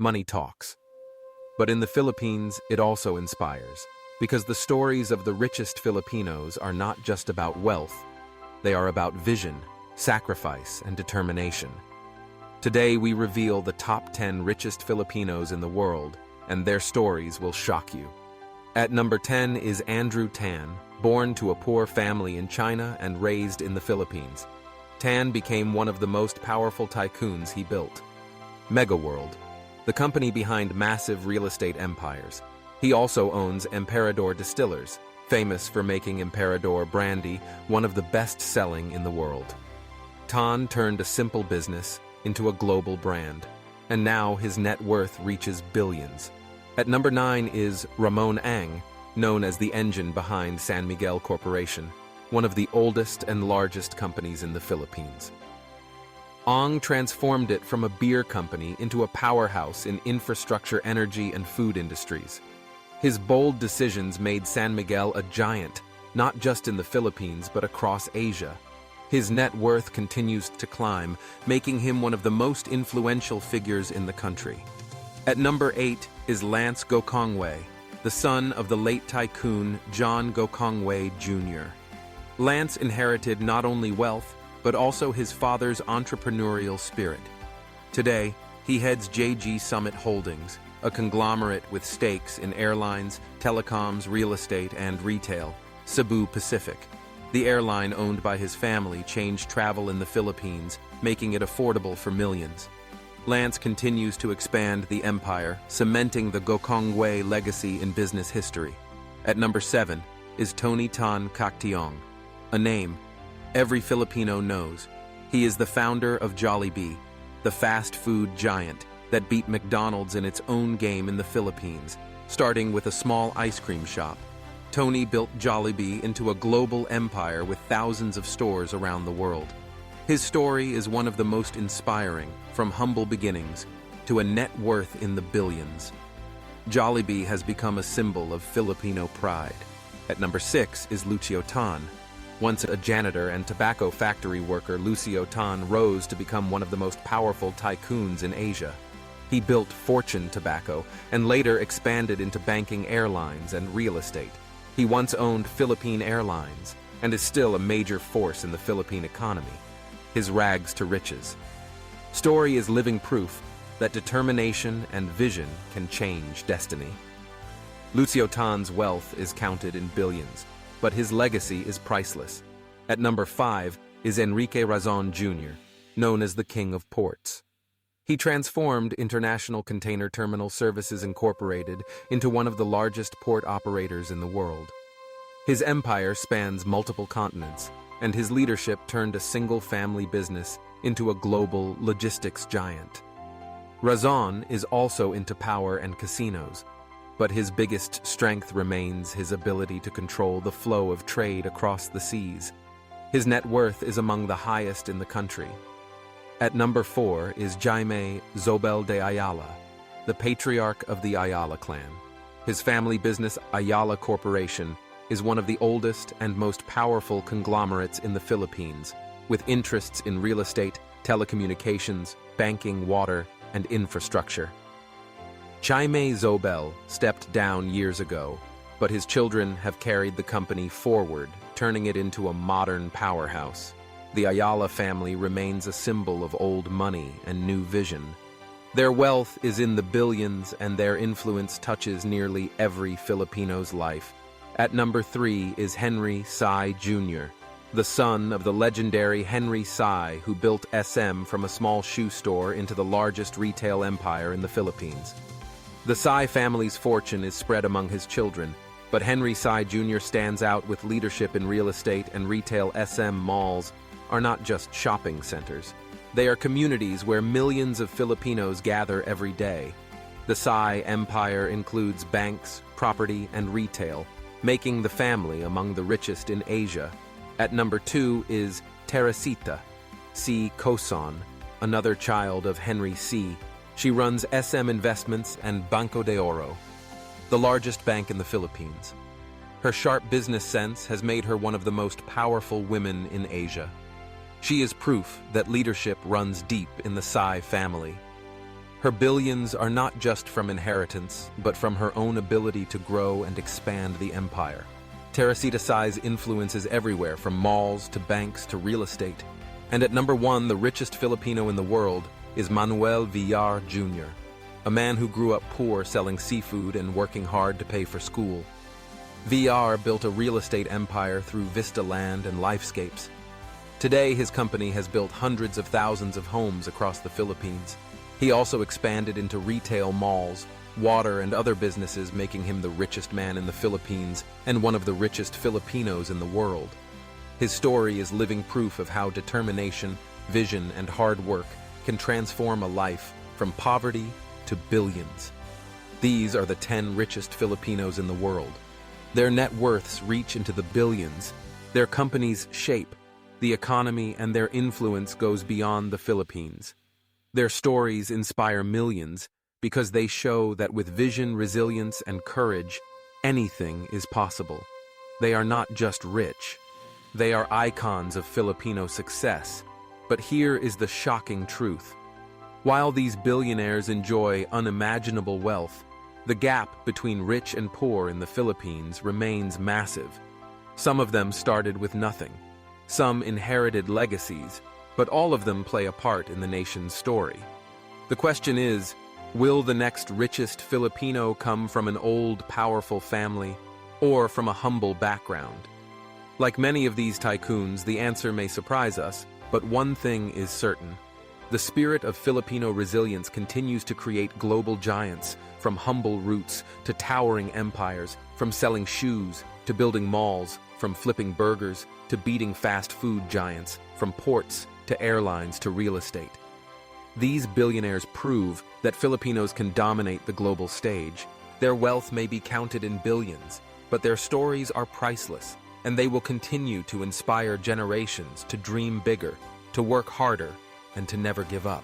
Money talks. But in the Philippines, it also inspires, because the stories of the richest Filipinos are not just about wealth, they are about vision, sacrifice, and determination. Today, we reveal the top 10 richest Filipinos in the world, and their stories will shock you. At number 10 is Andrew Tan, born to a poor family in China and raised in the Philippines. Tan became one of the most powerful tycoons he built. Megaworld, the company behind massive real estate empires. He also owns Emperador Distillers, famous for making Emperador brandy one of the best-selling in the world. Tan turned a simple business into a global brand, and now his net worth reaches billions. At number 9 is Ramon Ang, known as the engine behind San Miguel Corporation, one of the oldest and largest companies in the Philippines. Ang transformed it from a beer company into a powerhouse in infrastructure, energy, and food industries. His bold decisions made San Miguel a giant, not just in the Philippines but across Asia. His net worth continues to climb, making him one of the most influential figures in the country. At number 8 is Lance Gokongwei, the son of the late tycoon John Gokongwei Jr. Lance inherited not only wealth, but also his father's entrepreneurial spirit. Today, he heads JG Summit Holdings, a conglomerate with stakes in airlines, telecoms, real estate, and retail, Cebu Pacific. The airline owned by his family changed travel in the Philippines, making it affordable for millions. Lance continues to expand the empire, cementing the Gokongwei legacy in business history. At number 7 is Tony Tan Cactiong, a name every Filipino knows. He is the founder of Jollibee, the fast food giant that beat McDonald's in its own game in the Philippines, starting with a small ice cream shop. Tony built Jollibee into a global empire with thousands of stores around the world. His story is one of the most inspiring, from humble beginnings to a net worth in the billions. Jollibee has become a symbol of Filipino pride. At number 6 is Lucio Tan. Once a janitor and tobacco factory worker, Lucio Tan rose to become one of the most powerful tycoons in Asia. He built Fortune Tobacco and later expanded into banking, airlines, and real estate. He once owned Philippine Airlines and is still a major force in the Philippine economy. His rags to riches story is living proof that determination and vision can change destiny. Lucio Tan's wealth is counted in billions, but his legacy is priceless. At number 5 is Enrique Razon Jr., known as the King of Ports. He transformed International Container Terminal Services Incorporated into one of the largest port operators in the world. His empire spans multiple continents, and his leadership turned a single-family business into a global logistics giant. Razon is also into power and casinos, but his biggest strength remains his ability to control the flow of trade across the seas. His net worth is among the highest in the country. At number 4 is Jaime Zobel de Ayala, the patriarch of the Ayala clan. His family business, Ayala Corporation, is one of the oldest and most powerful conglomerates in the Philippines, with interests in real estate, telecommunications, banking, water, and infrastructure. Jaime Zobel stepped down years ago, but his children have carried the company forward, turning it into a modern powerhouse. The Ayala family remains a symbol of old money and new vision. Their wealth is in the billions, and their influence touches nearly every Filipino's life. At number 3 is Henry Sy Jr., the son of the legendary Henry Sy, who built SM from a small shoe store into the largest retail empire in the Philippines. The Sy family's fortune is spread among his children, but Henry Sy Jr. stands out with leadership in real estate and retail. SM malls are not just shopping centers. They are communities where millions of Filipinos gather every day. The Sy empire includes banks, property, and retail, making the family among the richest in Asia. At number 2 is Teresita C. Coson, another child of Henry C. She runs SM Investments and Banco de Oro, the largest bank in the Philippines. Her sharp business sense has made her one of the most powerful women in Asia. She is proof that leadership runs deep in the Sy family. Her billions are not just from inheritance, but from her own ability to grow and expand the empire. Teresita Sai's influence is everywhere, from malls to banks to real estate. And at number 1, the richest Filipino in the world is Manuel Villar Jr., a man who grew up poor selling seafood and working hard to pay for school. Villar built a real estate empire through Vista Land and Lifescapes. Today, his company has built hundreds of thousands of homes across the Philippines. He also expanded into retail malls, water, and other businesses, making him the richest man in the Philippines and one of the richest Filipinos in the world. His story is living proof of how determination, vision, and hard work can transform a life from poverty to billions. These are the 10 richest Filipinos in the world. Their net worths reach into the billions. Their companies shape the economy, and their influence goes beyond the Philippines. Their stories inspire millions because they show that with vision, resilience, and courage, anything is possible. They are not just rich. They are icons of Filipino success. But here is the shocking truth. While these billionaires enjoy unimaginable wealth, the gap between rich and poor in the Philippines remains massive. Some of them started with nothing. Some inherited legacies, but all of them play a part in the nation's story. The question is, will the next richest Filipino come from an old, powerful family or from a humble background? Like many of these tycoons, the answer may surprise us, but one thing is certain. The spirit of Filipino resilience continues to create global giants, from humble roots to towering empires, from selling shoes to building malls, from flipping burgers to beating fast food giants, from ports to airlines to real estate. These billionaires prove that Filipinos can dominate the global stage. Their wealth may be counted in billions, but their stories are priceless, and they will continue to inspire generations to dream bigger, to work harder, and to never give up.